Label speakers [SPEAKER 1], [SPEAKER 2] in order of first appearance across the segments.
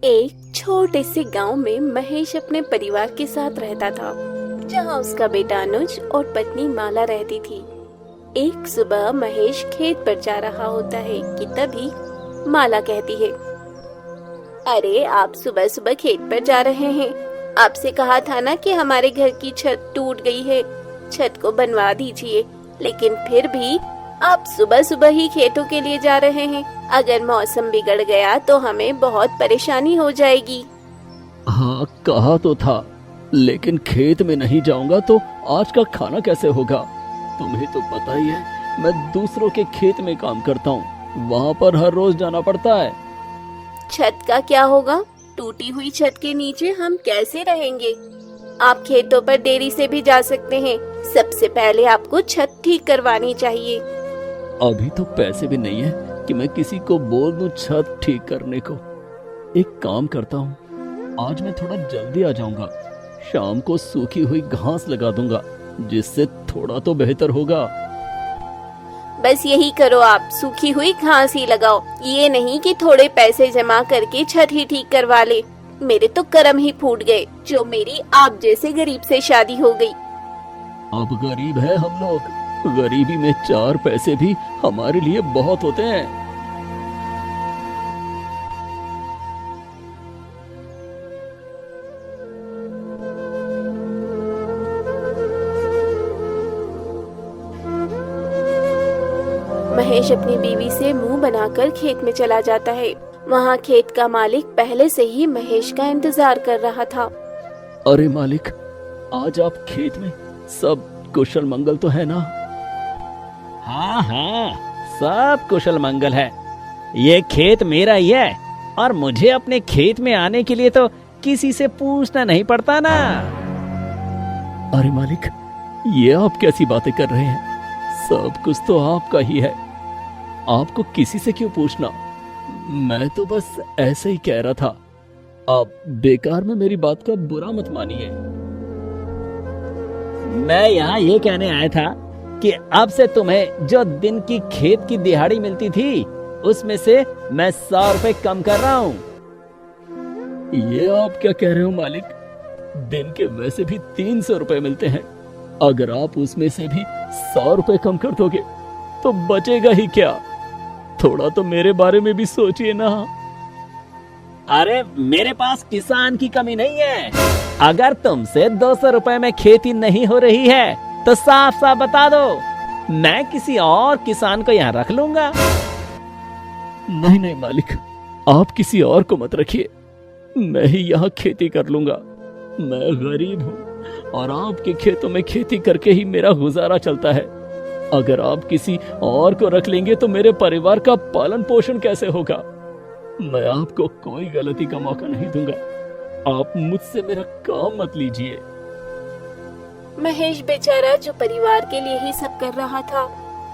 [SPEAKER 1] एक छोटे से गांव में महेश अपने परिवार के साथ रहता था, जहां उसका बेटा अनुज और पत्नी माला रहती थी। एक सुबह महेश खेत पर जा रहा होता है कि तभी माला कहती है, अरे आप सुबह सुबह खेत पर जा रहे हैं? आपसे कहा था ना कि हमारे घर की छत टूट गई है, छत को बनवा दीजिए। लेकिन फिर भी आप सुबह सुबह ही खेतों के लिए जा रहे हैं। अगर मौसम बिगड़ गया तो हमें बहुत परेशानी हो जाएगी।
[SPEAKER 2] हाँ, कहा तो था, लेकिन खेत में नहीं जाऊंगा तो आज का खाना कैसे होगा? तुम्हें तो पता ही है, मैं दूसरों के खेत में काम करता हूँ, वहाँ पर हर रोज जाना पड़ता है।
[SPEAKER 1] छत का क्या होगा? टूटी हुई छत के नीचे हम कैसे रहेंगे? आप खेतों पर देरी से भी जा सकते हैं। सबसे पहले आपको छत ठीक करवानी चाहिए।
[SPEAKER 2] अभी तो पैसे भी नहीं है कि मैं किसी को बोल दूं छत ठीक करने को। एक काम करता हूँ, आज मैं थोड़ा जल्दी आ जाऊंगा। शाम को सूखी हुई घास लगा दूंगा, जिससे थोड़ा तो बेहतर होगा।
[SPEAKER 1] बस यही करो, आप सूखी हुई घास ही लगाओ। ये नहीं कि थोड़े पैसे जमा करके छत ही ठीक करवा ले। मेरे तो कर्म ही फूट गए जो मेरी आप जैसे गरीब से शादी हो गई।
[SPEAKER 2] अब गरीब है हम लोग, गरीबी में 4 पैसे भी हमारे लिए बहुत होते हैं।
[SPEAKER 1] महेश अपनी बीवी से मुंह बनाकर खेत में चला जाता है। वहाँ खेत का मालिक पहले से ही महेश का इंतजार कर रहा था।
[SPEAKER 2] अरे मालिक, आज आप खेत में सब कुशल मंगल तो है ना?
[SPEAKER 3] हाँ हाँ, सब कुशल मंगल है। ये खेत मेरा ही है और मुझे अपने खेत में आने के लिए तो किसी से पूछना नहीं पड़ता ना।
[SPEAKER 2] अरे मालिक, ये आप कैसी बातें कर रहे हैं? सब कुछ तो आपका ही है, आपको किसी से क्यों पूछना? मैं तो बस ऐसे ही कह रहा था। आप बेकार में मेरी बात का बुरा मत मानिए।
[SPEAKER 3] मैं यहाँ ये कहने आया था कि अब से तुम्हें जो दिन की खेत की दिहाड़ी मिलती थी, उसमें से मैं 100 रुपए कम कर रहा हूँ।
[SPEAKER 2] ये आप क्या कह रहे हो मालिक? दिन के वैसे भी 300 रुपए मिलते हैं। अगर आप उसमें से भी 100 रुपए कम कर दोगे तो बचेगा ही क्या? थोड़ा तो मेरे बारे में भी सोचिए ना।
[SPEAKER 3] अरे मेरे पास किसान की कमी नहीं है। अगर तुमसे 200 रुपए में खेती नहीं हो रही है तो साफ साफ बता दो, मैं किसी और किसान को यहाँ रख लूंगा।
[SPEAKER 2] नहीं नहीं मालिक, आप किसी और को मत रखिए, मैं ही यहाँ खेती कर लूंगा। मैं गरीब हूँ और आपके खेतों में खेती करके ही मेरा गुजारा चलता है। अगर आप किसी और को रख लेंगे तो मेरे परिवार का पालन पोषण कैसे होगा? मैं आपको कोई गलती का मौका नहीं दूंगा। आप मुझसे मेरा काम मत लीजिए।
[SPEAKER 1] महेश बेचारा जो परिवार के लिए ही सब कर रहा था,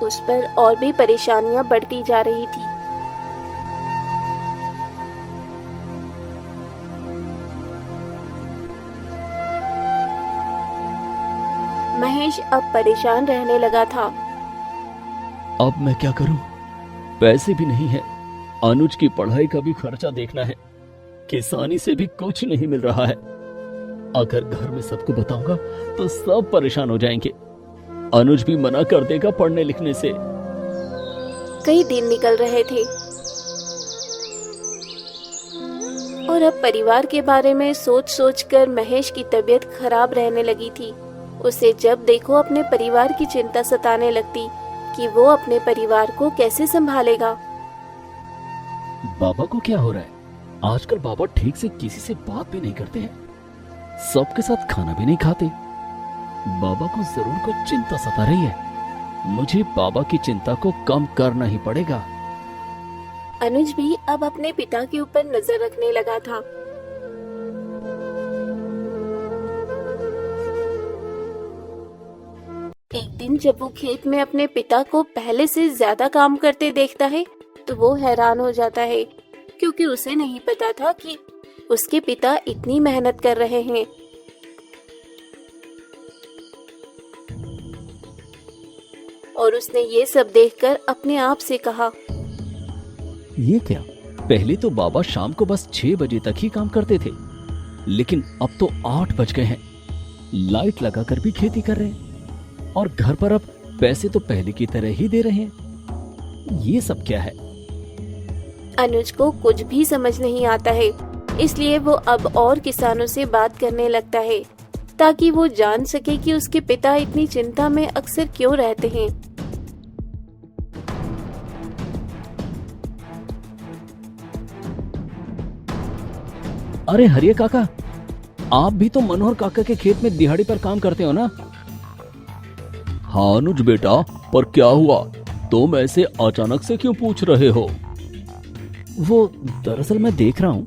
[SPEAKER 1] उस पर और भी परेशानियां बढ़ती जा रही थी। महेश अब परेशान रहने लगा था।
[SPEAKER 2] अब मैं क्या करूं? पैसे भी नहीं है, अनुज की पढ़ाई का भी खर्चा देखना है, किसानी से भी कुछ नहीं मिल रहा है। अगर घर में सबको बताऊंगा तो सब परेशान हो जाएंगे। अनुज भी मना कर देगा पढ़ने लिखने से।
[SPEAKER 1] कई दिन निकल रहे थे और अब परिवार के बारे में सोच सोच कर महेश की तबीयत खराब रहने लगी थी। उसे जब देखो अपने परिवार की चिंता सताने लगती कि वो अपने परिवार को कैसे संभालेगा।
[SPEAKER 2] बाबा को क्या हो रहा है? आजकल बाबा ठीक से किसी से बात भी नहीं करते हैं, सबके साथ खाना भी नहीं खाते। बाबा को जरूर कोई चिंता सता रही है। मुझे बाबा की चिंता को कम करना ही पड़ेगा।
[SPEAKER 1] अनुज भी अब अपने पिता के ऊपर नजर रखने लगा था। एक दिन जब वो खेत में अपने पिता को पहले से ज्यादा काम करते देखता है तो वो हैरान हो जाता है, क्योंकि उसे नहीं पता था कि उसके पिता इतनी मेहनत कर रहे हैं। और उसने ये सब देखकर अपने आप से कहा,
[SPEAKER 2] ये क्या? पहले तो बाबा शाम को बस 6 बजे तक ही काम करते थे, लेकिन अब तो 8 बज गए हैं। लाइट लगाकर भी खेती कर रहे हैं और घर पर अब पैसे तो पहले की तरह ही दे रहे हैं। ये सब क्या है?
[SPEAKER 1] अनुज को कुछ भी समझ नहीं आता है, इसलिए वो अब और किसानों से बात करने लगता है ताकि वो जान सके कि उसके पिता इतनी चिंता में अक्सर क्यों रहते हैं।
[SPEAKER 2] अरे हरिया काका, आप भी तो मनोहर काका के खेत में दिहाड़ी पर काम करते हो ना? हाँ अनुज बेटा, पर क्या हुआ? तुम ऐसे अचानक से क्यों पूछ रहे हो? वो दरअसल मैं देख रहा हूँ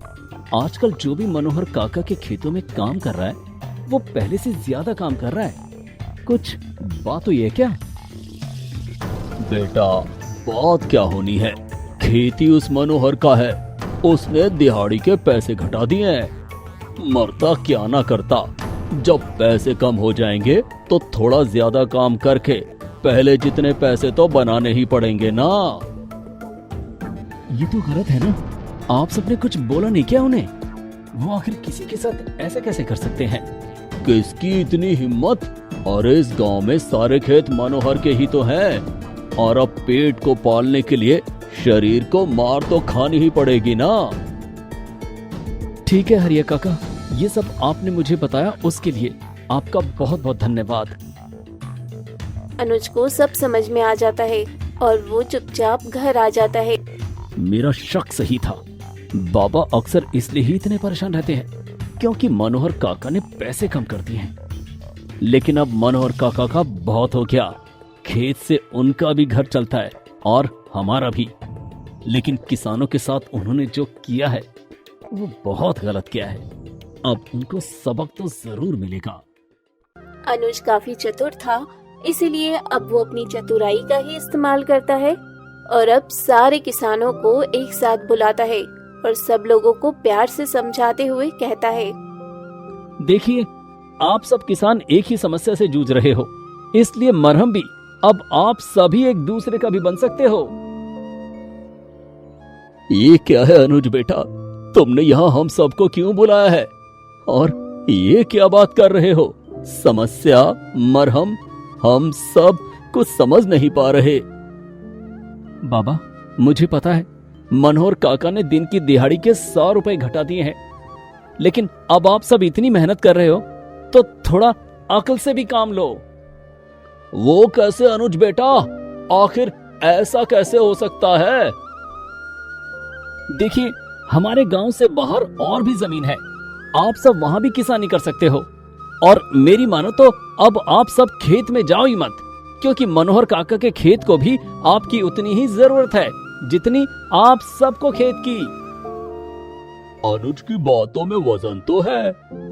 [SPEAKER 2] आजकल जो भी मनोहर काका के खेतों में काम कर रहा है वो पहले से ज्यादा काम कर रहा है। कुछ बात हुई है क्या? बेटा बात क्या होनी है, खेती उस मनोहर का है, उसने दिहाड़ी के पैसे घटा दिए हैं। मरता क्या ना करता, जब पैसे कम हो जाएंगे तो थोड़ा ज्यादा काम करके पहले जितने पैसे तो बनाने ही पड़ेंगे ना। ये तो गलत है ना, आप सबने कुछ बोला नहीं क्या उन्हें? वो आखिर किसी के साथ ऐसा कैसे कर सकते हैं? किसकी इतनी हिम्मत? और इस गांव में सारे खेत मनोहर के ही तो हैं, और अब पेट को पालने के लिए शरीर को मार तो खानी ही पड़ेगी ना। ठीक है हरिया काका, ये सब आपने मुझे बताया उसके लिए आपका बहुत बहुत धन्यवाद।
[SPEAKER 1] अनुज को सब समझ में आ जाता है और वो चुपचाप घर आ जाता है।
[SPEAKER 2] मेरा शक सही था, बाबा अक्सर इसलिए ही इतने परेशान रहते हैं क्योंकि मनोहर काका ने पैसे कम कर दिए हैं। लेकिन अब मनोहर काका का बहुत हो गया, खेत से उनका भी घर चलता है और हमारा भी। लेकिन किसानों के साथ उन्होंने जो किया है वो बहुत गलत किया है, अब उनको सबक तो जरूर मिलेगा।
[SPEAKER 1] अनुज काफी चतुर था, इसीलिए अब वो अपनी चतुराई का ही इस्तेमाल करता है और अब सारे किसानों को एक साथ बुलाता है और सब लोगों को प्यार से समझाते हुए कहता है,
[SPEAKER 2] देखिए आप सब किसान एक ही समस्या से जूझ रहे हो, इसलिए मरहम भी अब आप सभी एक दूसरे का भी बन सकते हो। ये क्या है अनुज बेटा, तुमने यहाँ हम सबको क्यों बुलाया है और ये क्या बात कर रहे हो? समस्या, मरहम, हम सब कुछ समझ नहीं पा रहे। बाबा मुझे पता है मनोहर काका ने दिन की दिहाड़ी के 100 रुपए घटा दिए हैं, लेकिन अब आप सब इतनी मेहनत कर रहे हो तो थोड़ा अकल से भी काम लो। वो कैसे अनुज बेटा, आखिर ऐसा कैसे हो सकता है? देखिए हमारे गांव से बाहर और भी जमीन है, आप सब वहां भी किसानी कर सकते हो। और मेरी मानो तो अब आप सब खेत में जाओ ही मत, क्योंकि मनोहर काका के खेत को भी आपकी उतनी ही जरूरत है जितनी आप सबको खेत की। अनुज की बातों में वजन तो है,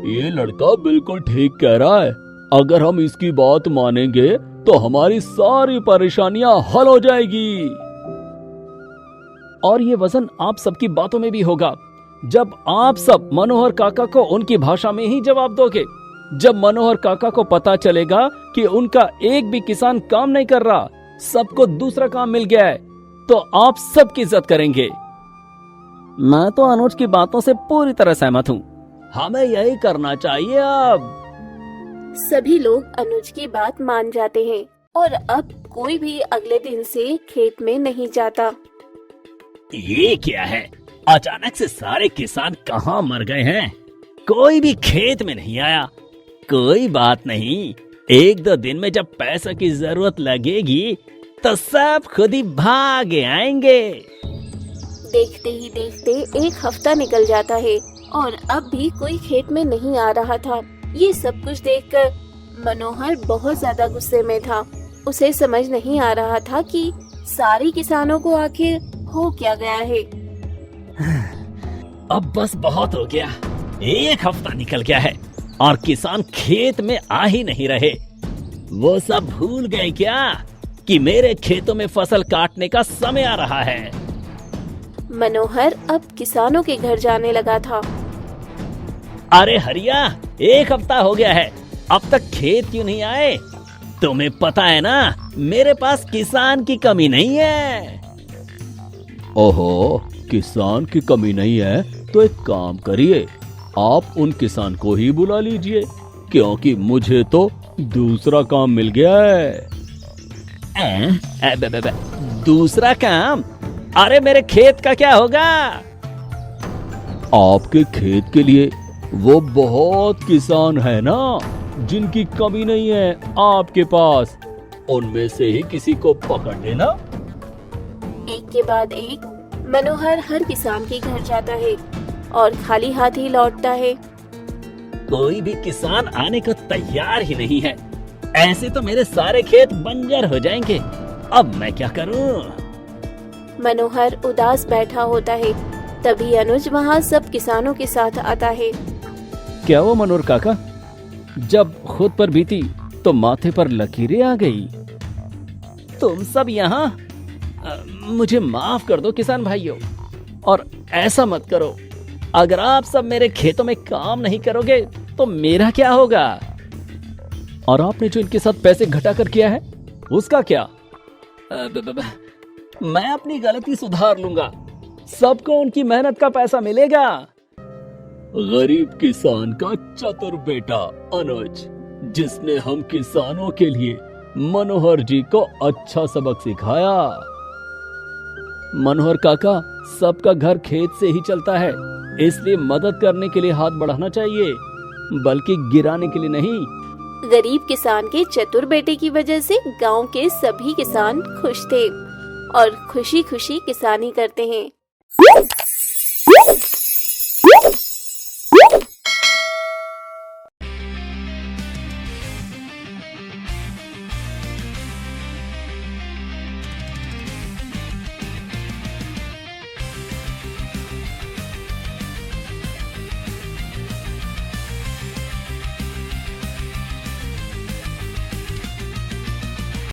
[SPEAKER 2] ये लड़का बिल्कुल ठीक कह रहा है। अगर हम इसकी बात मानेंगे तो हमारी सारी परेशानियां हल हो जाएगी। और ये वजन आप सबकी बातों में भी होगा जब आप सब मनोहर काका को उनकी भाषा में ही जवाब दोगे। जब मनोहर काका को पता चलेगा कि उनका एक भी किसान काम नहीं कर रहा, सबको दूसरा काम मिल गया है, तो आप सबकी इज्जत करेंगे। मैं तो अनुज की बातों से पूरी तरह सहमत हूँ, हमें यही करना चाहिए। अब
[SPEAKER 1] सभी लोग अनुज की बात मान जाते हैं और अब कोई भी अगले दिन से खेत में नहीं जाता।
[SPEAKER 3] ये क्या है, अचानक से सारे किसान कहाँ मर गए हैं? कोई भी खेत में नहीं आया। कोई बात नहीं, 1-2 दिन में जब पैसों की जरूरत लगेगी तो सब खुद ही भाग आएंगे।
[SPEAKER 1] देखते ही देखते 1 हफ्ता निकल जाता है और अब भी कोई खेत में नहीं आ रहा था। ये सब कुछ देखकर मनोहर बहुत ज्यादा गुस्से में था। उसे समझ नहीं आ रहा था कि सारे किसानों को आखिर हो क्या गया है।
[SPEAKER 3] अब बस बहुत हो गया, 1 हफ्ता निकल गया है और किसान खेत में आ ही नहीं रहे। वो सब भूल गए क्या कि मेरे खेतों में फसल काटने का समय आ रहा है?
[SPEAKER 1] मनोहर अब किसानों के घर जाने लगा था।
[SPEAKER 3] अरे हरिया, 1 हफ्ता हो गया है, अब तक खेत क्यों नहीं आए? तुम्हें पता है ना, मेरे पास किसान की कमी नहीं है।
[SPEAKER 2] ओहो, किसान की कमी नहीं है तो एक काम करिए, आप उन किसान को ही बुला लीजिए, क्योंकि मुझे तो दूसरा काम मिल गया है।
[SPEAKER 3] दूसरा काम? अरे मेरे खेत का क्या होगा?
[SPEAKER 2] आपके खेत के लिए वो बहुत किसान है ना, जिनकी कमी नहीं है आपके पास, उनमें से ही किसी को पकड़ लेना।
[SPEAKER 1] एक के बाद एक मनोहर हर किसान के घर जाता है और खाली हाथ ही लौटता है।
[SPEAKER 3] कोई भी किसान आने को तैयार ही नहीं है। ऐसे तो मेरे सारे खेत बंजर हो जाएंगे। अब मैं क्या करूं?
[SPEAKER 1] मनोहर उदास बैठा होता है। तभी अनुज वहाँ सब किसानों के साथ आता है।
[SPEAKER 2] क्या वो मनोहर काका, जब खुद पर बीती तो माथे पर लकीरें आ गई।
[SPEAKER 3] तुम सब यहाँ? मुझे माफ कर दो किसान भाइयों, और ऐसा मत करो। अगर आप सब मेरे खेतों में काम नहीं करोगे तो मेरा क्या होगा?
[SPEAKER 2] और आपने जो इनके साथ पैसे घटा कर किया है उसका क्या?
[SPEAKER 3] मैं अपनी गलती सुधार लूंगा। सबको उनकी मेहनत का पैसा मिलेगा।
[SPEAKER 2] गरीब किसान का चतुर बेटा अनुज, जिसने हम किसानों के लिए मनोहर जी को अच्छा सबक सिखाया। मनोहर काका, सबका घर खेत से ही चलता है, इसलिए मदद करने के लिए हाथ बढ़ाना चाहिए, बल्कि गिराने के लिए नहीं।
[SPEAKER 1] गरीब किसान के चतुर बेटे की वजह से गांव के सभी किसान खुश थे और खुशी खुशी किसानी करते हैं।